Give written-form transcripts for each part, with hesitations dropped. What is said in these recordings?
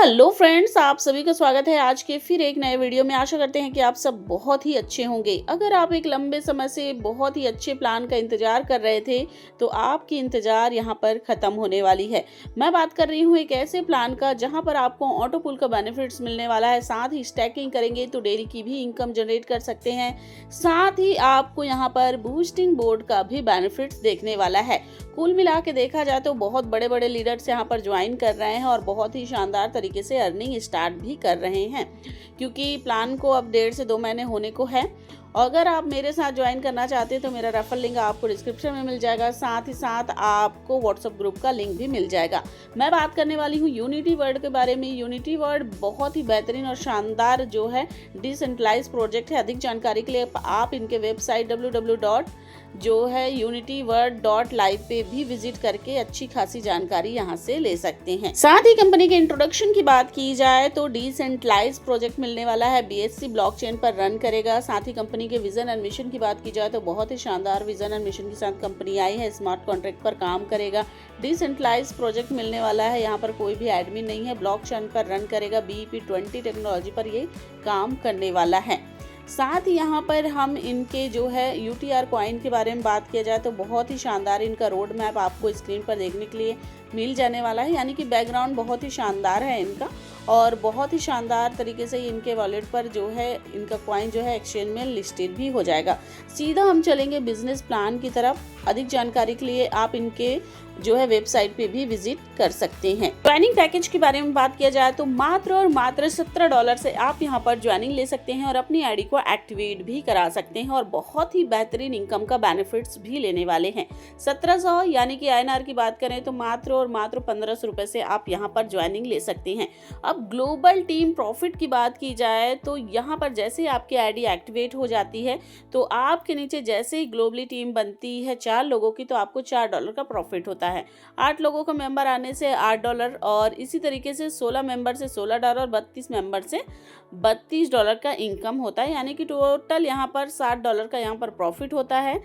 Hello friends, आप सभी का स्वागत है आज के फिर एक नए वीडियो में। आशा करते हैं कि आप सब बहुत ही अच्छे होंगे। अगर आप एक लंबे समय से बहुत ही अच्छे प्लान का इंतजार कर रहे थे तो आपकी इंतजार यहाँ पर ख़त्म होने वाली है। मैं बात कर रही हूँ एक ऐसे प्लान का जहाँ पर आपको ऑटो पुल का बेनिफिट्स मिलने वाला है। साथ ही स्टैकिंग करेंगे तो डेली की भी इनकम जनरेट कर सकते हैं। साथ ही आपको यहाँ पर बूस्टिंग बोर्ड का भी बेनिफिट्स देखने वाला है। कुल मिला के देखा जाए तो बहुत बड़े बड़े लीडर्स यहाँ पर ज्वाइन कर रहे हैं और बहुत ही शानदार तरीके से अर्निंग स्टार्ट भी कर रहे हैं, क्योंकि प्लान को अब 1.5 से 2 महीने होने को है। अगर आप मेरे साथ ज्वाइन करना चाहते हैं तो मेरा रेफर लिंक आपको डिस्क्रिप्शन में मिल जाएगा। साथ ही साथ आपको व्हाट्सएप ग्रुप का लिंक भी मिल जाएगा। मैं बात करने वाली हूँ यूनिटी वर्ल्ड के बारे में। यूनिटी वर्ल्ड बहुत ही बेहतरीन और शानदार जो है डिसेंट्रलाइज प्रोजेक्ट है। अधिक जानकारी के लिए आप इनके वेबसाइट www.unityworld.live पे भी विजिट करके अच्छी खासी जानकारी यहाँ से ले सकते हैं। साथ ही कंपनी के इंट्रोडक्शन की बात की जाए तो डिसेंट्रलाइज प्रोजेक्ट मिलने वाला है, BSC ब्लॉकचेन पर रन करेगा। साथ ही कंपनी के विजन एंड मिशन की बात की जाए तो बहुत ही शानदार विजन एंड मिशन के साथ कंपनी आई है। स्मार्ट कॉन्ट्रैक्ट पर काम करेगा। डिसेंट्रलाइज प्रोजेक्ट मिलने वाला है। यहाँ पर कोई भी एडमिन नहीं है। ब्लॉकचेन पर रन करेगा। BEP20 टेक्नोलॉजी पर ये काम करने वाला है। साथ ही यहाँ पर हम इनके जो है UTR कॉइन के बारे में बात किया जाए तो बहुत ही शानदार इनका रोड मैप आपको स्क्रीन पर देखने के लिए मिल जाने वाला है। यानी कि बैकग्राउंड बहुत ही शानदार है इनका और बहुत ही शानदार तरीके से इनके वॉलेट पर जो है इनका कॉइन जो है एक्सचेंज में लिस्टेड भी हो जाएगा। सीधा हम चलेंगे बिजनेस प्लान की तरफ। अधिक जानकारी के लिए आप इनके जो है वेबसाइट पे भी विजिट कर सकते हैं। ज्वाइनिंग पैकेज के बारे में बात किया जाए तो मात्र और मात्र $17 से आप यहाँ पर ज्वाइनिंग ले सकते हैं और अपनी आईडी को एक्टिवेट भी करा सकते हैं और बहुत ही बेहतरीन इनकम का बेनिफिट्स भी लेने वाले हैं। 1700 यानी कि INR की बात करें तो मात्र और मात्र 1500 रुपए से आप यहाँ पर ज्वाइनिंग ले सकते हैं। अब ग्लोबल टीम प्रॉफिट की बात की जाए तो यहाँ पर जैसे आपकी आईडी एक्टिवेट हो जाती है तो आपके नीचे जैसे ही ग्लोबली टीम बनती है 4 लोगों की तो आपको $4 का प्रॉफिट होता है। 8 लोगों का मेंबर आने से $8 और इसी तरीके से 16 मेंबर से $16, 32 मेंबर से $32 का इनकम होता है। यानी कि टोटल यहाँ पर $60 का यहाँ पर प्रॉफिट होता है।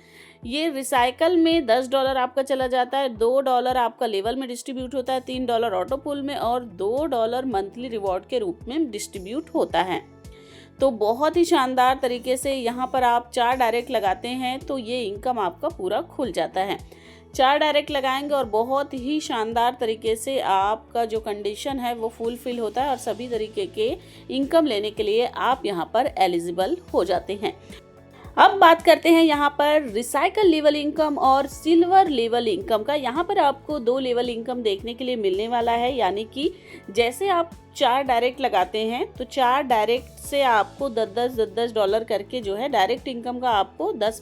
ये रिसाइकल में $10 आपका चला जाता है, $2 आपका लेवल में डिस्ट्रीब्यूट होता है, $3 ऑटो पुल में और $2 मंथली रिवॉर्ड के रूप में डिस्ट्रीब्यूट होता है। तो बहुत ही शानदार तरीके से यहाँ पर आप 4 डायरेक्ट लगाते हैं तो ये इनकम आपका पूरा खुल जाता है। 4 डायरेक्ट लगाएंगे और बहुत ही शानदार तरीके से आपका जो कंडीशन है वो फुलफिल होता है और सभी तरीके के इनकम लेने के लिए आप यहाँ पर एलिजिबल हो जाते हैं। अब बात करते हैं यहाँ पर रिसाइकल लेवल इनकम और सिल्वर लेवल इनकम का। यहाँ पर आपको 2 लेवल इनकम देखने के लिए मिलने वाला है। यानी कि जैसे आप 4 डायरेक्ट लगाते हैं तो 4 डायरेक्ट से आपको $10 करके जो है डायरेक्ट इनकम का आपको $10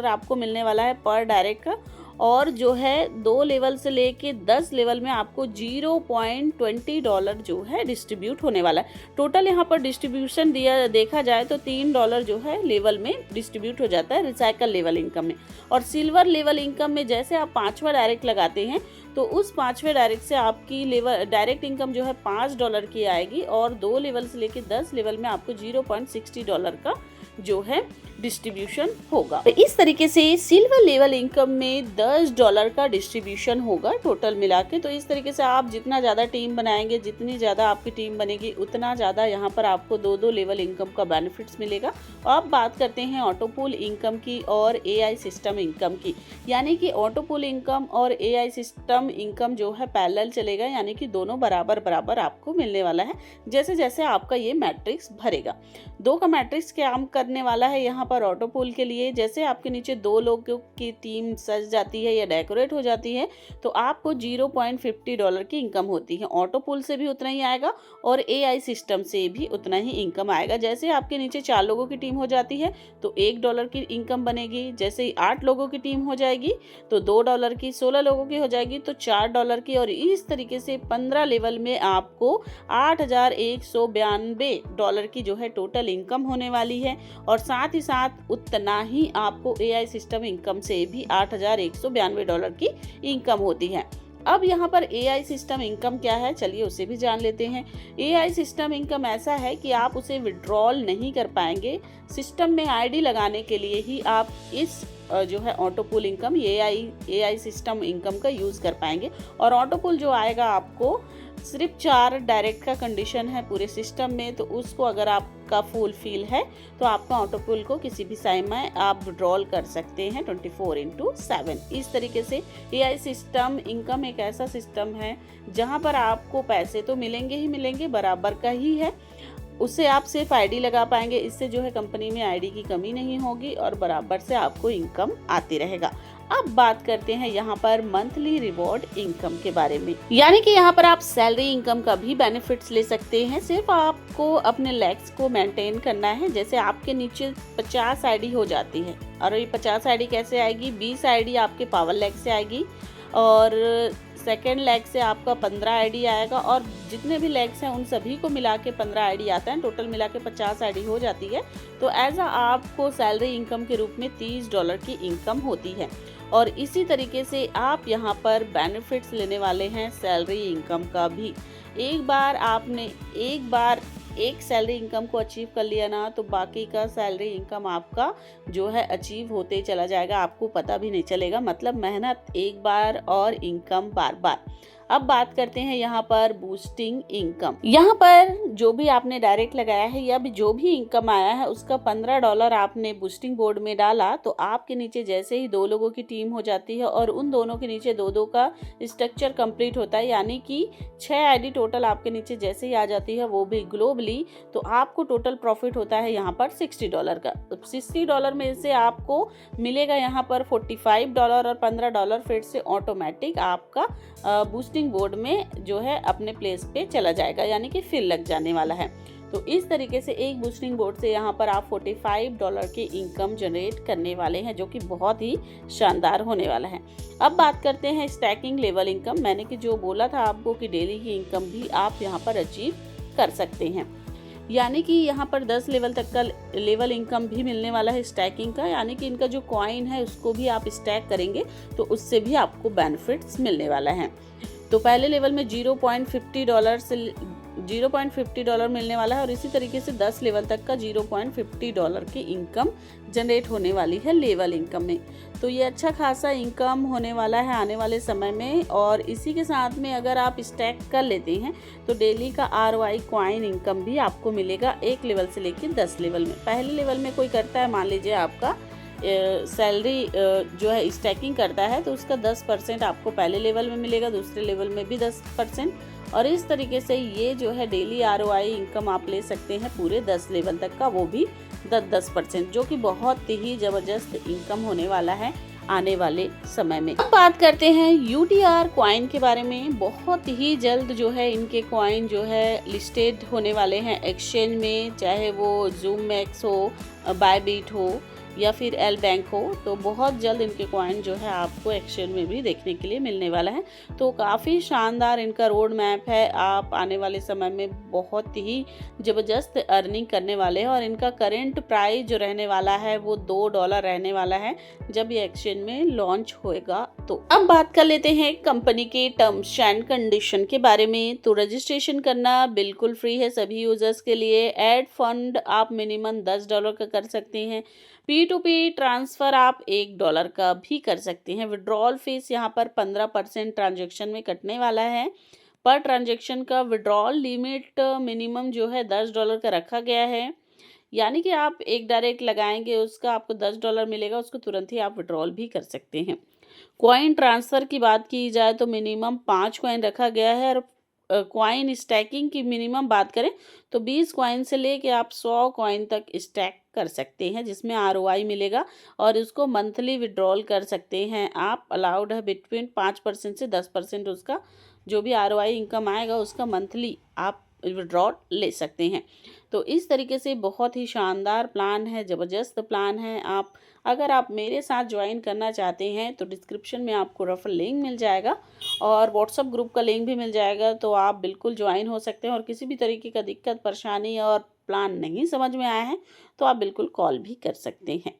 आपको मिलने वाला है पर डायरेक्ट का। और जो है 2 लेवल से लेके 10 लेवल में आपको $0.20 जो है डिस्ट्रीब्यूट होने वाला है। टोटल यहाँ पर डिस्ट्रीब्यूशन देखा जाए तो $3 जो है लेवल में डिस्ट्रीब्यूट हो जाता है रिसाइकल लेवल इनकम में। और सिल्वर लेवल इनकम में जैसे आप 5वां डायरेक्ट लगाते हैं तो उस 5वें डायरेक्ट से आपकी लेवल डायरेक्ट इनकम जो है $5 की आएगी और 2 लेवल से लेके 10 लेवल में आपको $0.60 का जो है डिस्ट्रीब्यूशन होगा। तो इस तरीके से सिल्वर लेवल इनकम में $10 का डिस्ट्रीब्यूशन होगा टोटल मिला के। तो इस तरीके से आप जितना ज़्यादा टीम बनाएंगे, जितनी ज़्यादा आपकी टीम बनेगी उतना ज़्यादा यहाँ पर आपको 2 लेवल इनकम का बेनिफिट्स मिलेगा। अब बात करते हैं ऑटो पुल इनकम की और AI सिस्टम इनकम की। यानी कि ऑटो पुल इनकम और AI सिस्टम इनकम जो है पैरेलल चलेगा, यानी कि दोनों बराबर बराबर आपको मिलने वाला है जैसे जैसे आपका ये मैट्रिक्स भरेगा। 2 का मैट्रिक्स काम करने वाला है यहाँ पर ऑटो पुल के लिए। जैसे आपके नीचे 2 लोगों की टीम सज जाती है या डेकोरेट हो जाती है तो आपको $0.50 की इनकम होती है। ऑटो पुल से भी उतना ही आएगा और AI सिस्टम से भी उतना ही इनकम आएगा। जैसे आपके नीचे 4 लोगों की टीम हो जाती है तो $1 की इनकम बनेगी। जैसे ही 8 लोगों की टीम हो जाएगी तो $2 की, 16 लोगों की हो जाएगी तो $4 की और इस तरीके से 15 लेवल में आपको $8,192 की जो है टोटल इनकम होने वाली है। और साथ ही साथ उतना ही आपको AI सिस्टम इनकम से भी $8,192 की इनकम होती है। अब यहाँ पर AI सिस्टम इनकम क्या है, चलिए उसे भी जान लेते हैं। AI सिस्टम इनकम ऐसा है कि आप उसे विड्रॉल नहीं कर पाएंगे, सिस्टम में ID लगाने के लिए ही आप इस जो है ऑटो पुल इनकम AI सिस्टम इनकम का यूज़ कर पाएंगे। और ऑटो पुल जो आएगा आपको सिर्फ 4 डायरेक्ट का कंडीशन है पूरे सिस्टम में, तो उसको अगर आपका फुलफिल है तो आपका ऑटो पुल को किसी भी समय आप विड्रॉल कर सकते हैं 24/7। इस तरीके से AI सिस्टम इनकम एक ऐसा सिस्टम है जहां पर आपको पैसे तो मिलेंगे ही मिलेंगे, बराबर का ही है, उससे आप सिर्फ ID लगा पाएंगे। इससे जो है कंपनी में ID की कमी नहीं होगी और बराबर से आपको इनकम आती रहेगा। अब बात करते हैं यहाँ पर मंथली रिवॉर्ड इनकम के बारे में, यानी कि यहाँ पर आप सैलरी इनकम का भी बेनिफिट्स ले सकते हैं। सिर्फ आपको अपने लेग्स को मेंटेन करना है। जैसे आपके नीचे 50 ID हो जाती है, और ये 50 ID कैसे आएगी, 20 ID आपके पावर लेग से आएगी और सेकेंड लेग से आपका 15 ID आएगा, और जितने भी लेग्स हैं उन सभी को मिला के 15 ID आता है, टोटल मिला के 50 ID हो जाती है। तो एज आपको सैलरी इनकम के रूप में $30 की इनकम होती है। और इसी तरीके से आप यहाँ पर बेनिफिट्स लेने वाले हैं सैलरी इनकम का भी। एक बार एक सैलरी इनकम को अचीव कर लिया ना, तो बाकी का सैलरी इनकम आपका जो है अचीव होते चला जाएगा, आपको पता भी नहीं चलेगा। मतलब मेहनत एक बार और इनकम बार बार। अब बात करते हैं यहाँ पर बूस्टिंग इनकम। यहाँ पर जो भी आपने डायरेक्ट लगाया है या भी जो भी इनकम आया है उसका $15 आपने बूस्टिंग बोर्ड में डाला, तो आपके नीचे जैसे ही 2 लोगों की टीम हो जाती है और उन दोनों के नीचे 2-2 का स्ट्रक्चर कंप्लीट होता है, यानी कि 6 ID टोटल आपके नीचे जैसे ही आ जाती है, वो भी ग्लोबली, तो आपको टोटल प्रॉफिट होता है यहाँ पर $60 का। $60 में से आपको मिलेगा यहाँ पर $45 और $15 फिर से ऑटोमेटिक आपका बूस्टिंग बोर्ड में जो है अपने प्लेस पे चला जाएगा, यानी कि फिल लग जाने वाला है। तो इस तरीके से एक बूस्टिंग बोर्ड से यहाँ पर आप $45 की इनकम जनरेट करने वाले हैं, जो कि बहुत ही शानदार होने वाला है। अब बात करते हैं स्टैकिंग लेवल इनकम। मैंने कि जो बोला था आपको कि डेली की इनकम भी आप यहाँ पर अचीव कर सकते हैं, यानी कि यहाँ पर 10 लेवल तक का लेवल इनकम भी मिलने वाला है स्टैकिंग का, यानी कि इनका जो कॉइन है उसको भी आप स्टैक करेंगे तो उससे भी आपको बेनिफिट्स मिलने वाला है। तो पहले लेवल में $0.50 मिलने वाला है, और इसी तरीके से 10 लेवल तक का $0.50 की इनकम जनरेट होने वाली है लेवल इनकम में। तो ये अच्छा खासा इनकम होने वाला है आने वाले समय में। और इसी के साथ में अगर आप स्टैक कर लेते हैं तो डेली का ROI कॉइन इनकम भी आपको मिलेगा 1 लेवल से लेकर 10 लेवल में। पहले लेवल में कोई करता है, मान लीजिए आपका सैलरी जो है स्टैकिंग करता है, तो उसका 10% आपको पहले लेवल में मिलेगा, दूसरे लेवल में भी 10%, और इस तरीके से ये जो है डेली ROI इनकम आप ले सकते हैं पूरे 10 लेवल तक का, वो भी 10%, जो कि बहुत ही ज़बरदस्त इनकम होने वाला है आने वाले समय में। अब बात करते हैं UTR कॉइन के बारे में। बहुत ही जल्द जो है इनके कॉइन जो है लिस्टेड होने वाले हैं एक्सचेंज में, चाहे वो ZoomX हो, बायबीट हो या फिर एल बैंक हो, तो बहुत जल्द इनके कॉइन जो है आपको एक्सचेंज में भी देखने के लिए मिलने वाला है। तो काफ़ी शानदार इनका रोड मैप है। आप आने वाले समय में बहुत ही ज़बरदस्त अर्निंग करने वाले हैं, और इनका करेंट प्राइस जो रहने वाला है वो $2 रहने वाला है जब ये एक्सचेंज में लॉन्च होएगा। तो अब बात कर लेते हैं कंपनी के टर्म्स एंड कंडीशन के बारे में। तो रजिस्ट्रेशन करना बिल्कुल फ्री है सभी यूजर्स के लिए। ऐड फंड आप मिनिमम $10 का कर सकते हैं। P2P ट्रांसफ़र आप $1 का भी कर सकते हैं। विड्रॉल फीस यहाँ पर 15% ट्रांजैक्शन में कटने वाला है। पर ट्रांजैक्शन का विड्रॉल लिमिट मिनिमम जो है $10 का रखा गया है, यानी कि आप एक डायरेक्ट लगाएंगे उसका आपको $10 मिलेगा, उसको तुरंत ही आप विड्रॉल भी कर सकते हैं। कॉइन ट्रांसफ़र की बात की जाए तो मिनिमम 5 कॉइन रखा गया है, और कॉइन स्टैकिंग की मिनिमम बात करें तो 20 कॉइन से लेके आप 100 कॉइन तक स्टैक कर सकते हैं, जिसमें ROI मिलेगा, और उसको मंथली विड्रॉल कर सकते हैं आप। अलाउड है बिटवीन 5% से 10%, उसका जो भी ROI इनकम आएगा उसका मंथली आप विड्रॉल ले सकते हैं। तो इस तरीके से बहुत ही शानदार प्लान है, ज़बरदस्त प्लान है। अगर आप मेरे साथ ज्वाइन करना चाहते हैं तो डिस्क्रिप्शन में आपको रेफरल लिंक मिल जाएगा और व्हाट्सएप ग्रुप का लिंक भी मिल जाएगा, तो आप बिल्कुल ज्वाइन हो सकते हैं। और किसी भी तरीके का दिक्कत, परेशानी और प्लान नहीं समझ में आया है तो आप बिल्कुल कॉल भी कर सकते हैं।